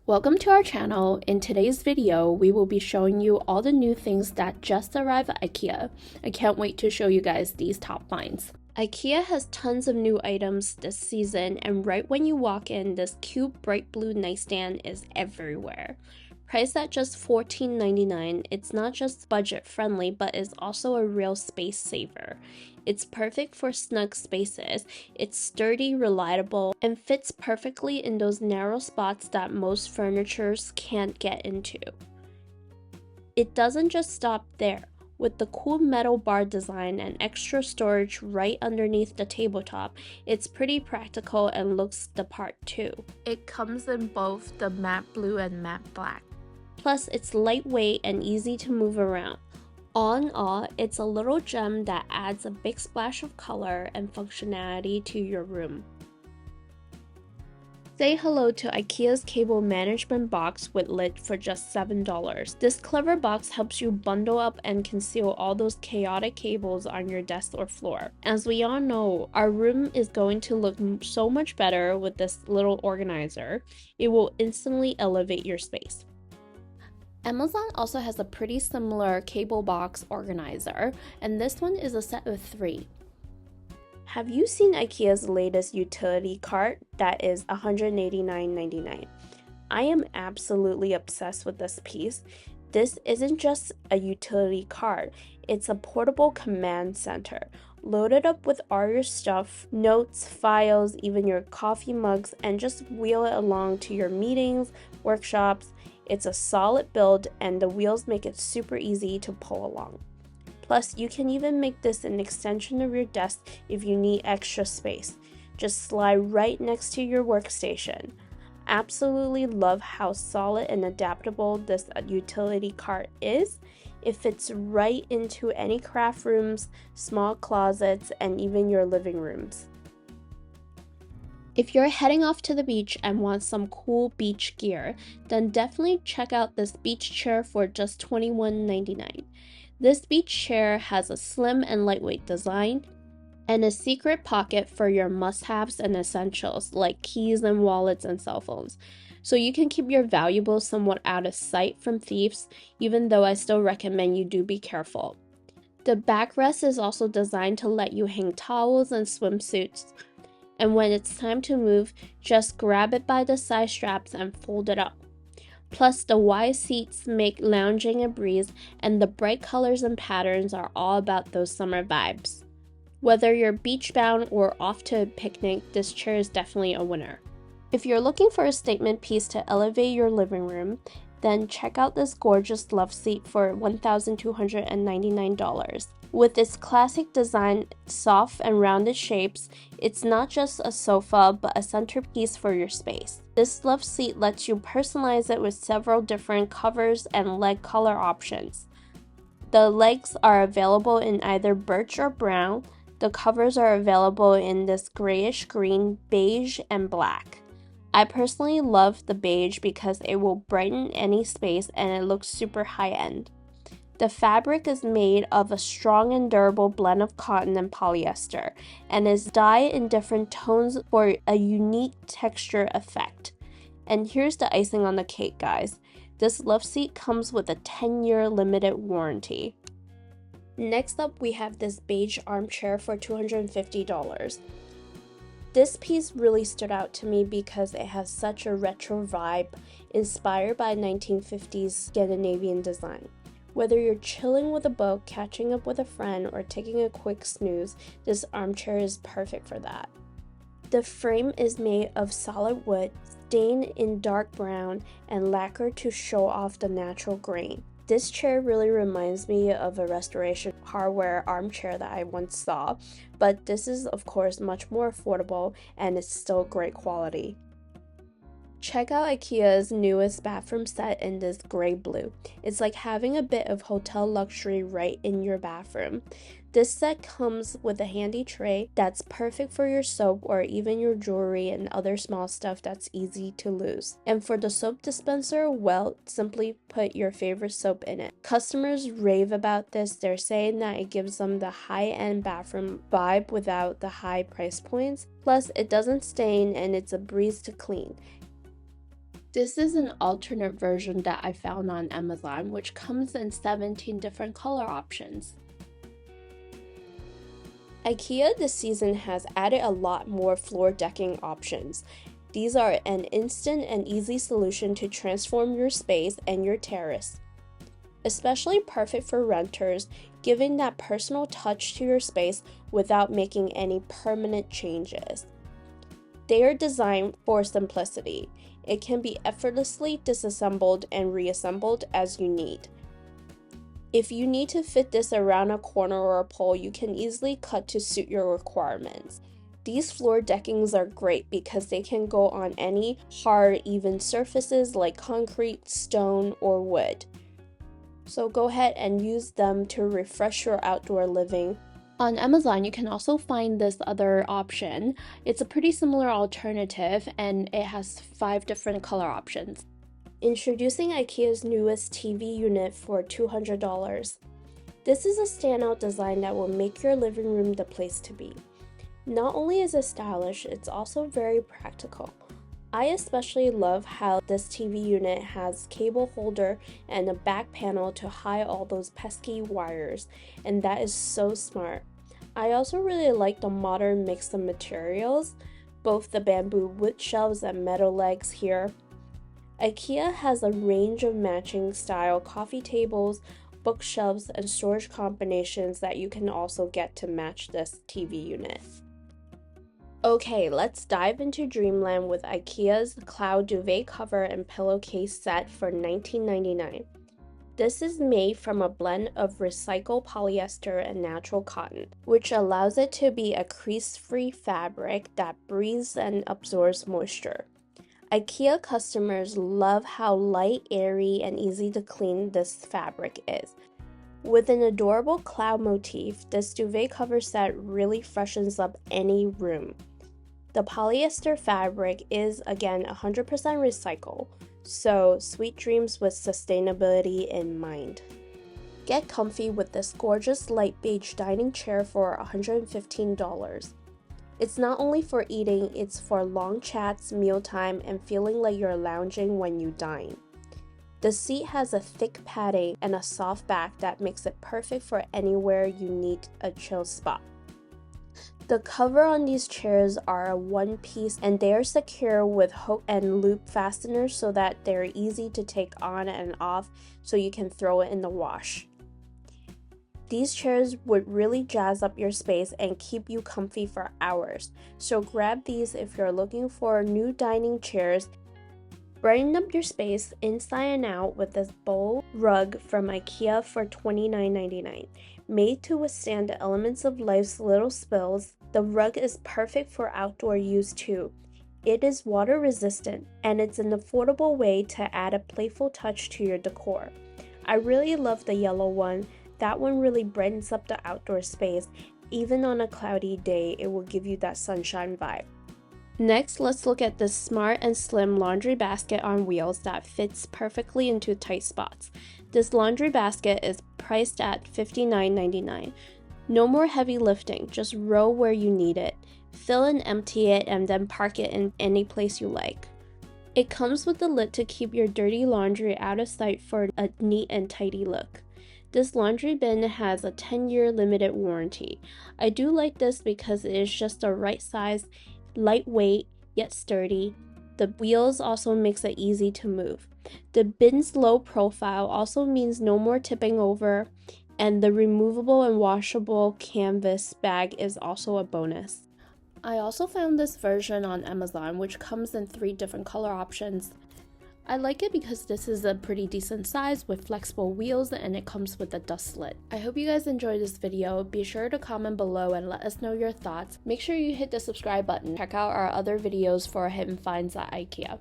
Welcome to our channel. In today's video, we will be showing you all the new things that just arrived at IKEA. I can't wait to show you guys these top finds. IKEA has tons of new items this season, and right when you walk in, this cute bright blue nightstand is everywhere. Priced at just $14.99, it's not just budget friendly, but is also a real space saver. It's perfect for snug spaces, it's sturdy, reliable, and fits perfectly in those narrow spots that most furnitures can't get into. It doesn't just stop there. With the cool metal bar design and extra storage right underneath the tabletop, it's pretty practical and looks the part too. It comes in both the matte blue and matte black. Plus, it's lightweight and easy to move around. All in all, it's a little gem that adds a big splash of color and functionality to your room. Say hello to IKEA's cable management box with lid for just $7. This clever box helps you bundle up and conceal all those chaotic cables on your desk or floor. As we all know, our room is going to look so much better with this little organizer. It will instantly elevate your space. Amazon also has a pretty similar cable box organizer, and this one is a set of 3. Have you seen IKEA's latest utility cart that is $189.99? I am absolutely obsessed with this piece. This isn't just a utility cart, it's a portable command center. Load it up with all your stuff, notes, files, even your coffee mugs, and just wheel it along to your meetings, workshops. It's a solid build and the wheels make it super easy to pull along. Plus, you can even make this an extension of your desk if you need extra space. Just slide right next to your workstation. Absolutely love how solid and adaptable this utility cart is. It fits right into any craft rooms, small closets, and even your living rooms. If you're heading off to the beach and want some cool beach gear, then definitely check out this beach chair for just $21.99. This beach chair has a slim and lightweight design and a secret pocket for your must-haves and essentials like keys and wallets and cell phones. So you can keep your valuables somewhat out of sight from thieves, even though I still recommend you do be careful. The backrest is also designed to let you hang towels and swimsuits. And when it's time to move, just grab it by the side straps and fold it up. Plus, the wide seats make lounging a breeze, and the bright colors and patterns are all about those summer vibes. Whether you're beach bound or off to a picnic, this chair is definitely a winner. If you're looking for a statement piece to elevate your living room, then check out this gorgeous Lovseat for $1,299. With its classic design, soft and rounded shapes, it's not just a sofa but a centerpiece for your space. This Lovseat lets you personalize it with several different covers and leg color options. The legs are available in either birch or brown. The covers are available in this grayish green, beige, and black. I personally love the beige because it will brighten any space and it looks super high-end. The fabric is made of a strong and durable blend of cotton and polyester and is dyed in different tones for a unique texture effect. And here's the icing on the cake, guys. This Lovseat comes with a 10-year limited warranty. Next up, we have this beige armchair for $250. This piece really stood out to me because it has such a retro vibe inspired by 1950s Scandinavian design. Whether you're chilling with a book, catching up with a friend, or taking a quick snooze, this armchair is perfect for that. The frame is made of solid wood, stained in dark brown, and lacquered to show off the natural grain. This chair really reminds me of a restoration hardware armchair that I once saw, but this is of course much more affordable and it's still great quality. Check out IKEA's newest bathroom set in this gray blue. It's like having a bit of hotel luxury right in your bathroom. This set comes with a handy tray that's perfect for your soap or even your jewelry and other small stuff that's easy to lose. And for the soap dispenser, well, simply put your favorite soap in it. Customers rave about this. They're saying that it gives them the high-end bathroom vibe without the high price points. Plus, it doesn't stain and it's a breeze to clean. This is an alternate version that I found on Amazon, which comes in 17 different color options. IKEA this season has added a lot more floor decking options. These are an instant and easy solution to transform your space and your terrace. Especially perfect for renters, giving that personal touch to your space without making any permanent changes. They are designed for simplicity. It can be effortlessly disassembled and reassembled as you need. If you need to fit this around a corner or a pole, you can easily cut to suit your requirements. These floor deckings are great because they can go on any hard, even surfaces like concrete, stone, or wood. So go ahead and use them to refresh your outdoor living. On Amazon, you can also find this other option. It's a pretty similar alternative and it has 5 different color options. Introducing IKEA's newest TV unit for $200. This is a standout design that will make your living room the place to be. Not only is it stylish, it's also very practical. I especially love how this TV unit has cable holder and a back panel to hide all those pesky wires, and that is so smart. I also really like the modern mix of materials, both the bamboo wood shelves and metal legs here. IKEA has a range of matching style coffee tables, bookshelves, and storage combinations that you can also get to match this TV unit. Okay, let's dive into Dreamland with IKEA's Cloud Duvet Cover and Pillowcase set for $19.99. This is made from a blend of recycled polyester and natural cotton, which allows it to be a crease-free fabric that breathes and absorbs moisture. IKEA customers love how light, airy, and easy to clean this fabric is. With an adorable cloud motif, this duvet cover set really freshens up any room. The polyester fabric is again 100% recycled, so sweet dreams with sustainability in mind. Get comfy with this gorgeous light beige dining chair for $115. It's not only for eating, it's for long chats, mealtime, and feeling like you're lounging when you dine. The seat has a thick padding and a soft back that makes it perfect for anywhere you need a chill spot. The cover on these chairs are a one piece and they are secure with hook and loop fasteners so that they're easy to take on and off so you can throw it in the wash. These chairs would really jazz up your space and keep you comfy for hours, so grab these if you're looking for new dining chairs. Brighten up your space inside and out with this bold rug from IKEA for $29.99. Made to withstand the elements of life's little spills, the rug is perfect for outdoor use too. It is water resistant and it's an affordable way to add a playful touch to your decor. I really love the yellow one. That one really brightens up the outdoor space. Even on a cloudy day, it will give you that sunshine vibe. Next, let's look at this smart and slim laundry basket on wheels that fits perfectly into tight spots. This laundry basket is priced at $59.99. No more heavy lifting, just row where you need it. Fill and empty it and then park it in any place you like. It comes with a lid to keep your dirty laundry out of sight for a neat and tidy look. This laundry bin has a 10-year limited warranty. I do like this because it is just the right size, lightweight, yet sturdy. The wheels also makes it easy to move. The bin's low profile also means no more tipping over, and the removable and washable canvas bag is also a bonus. I also found this version on Amazon, which comes in 3 different color options. I like it because this is a pretty decent size with flexible wheels and it comes with a dust lid. I hope you guys enjoyed this video. Be sure to comment below and let us know your thoughts. Make sure you hit the subscribe button. Check out our other videos for hidden finds at IKEA.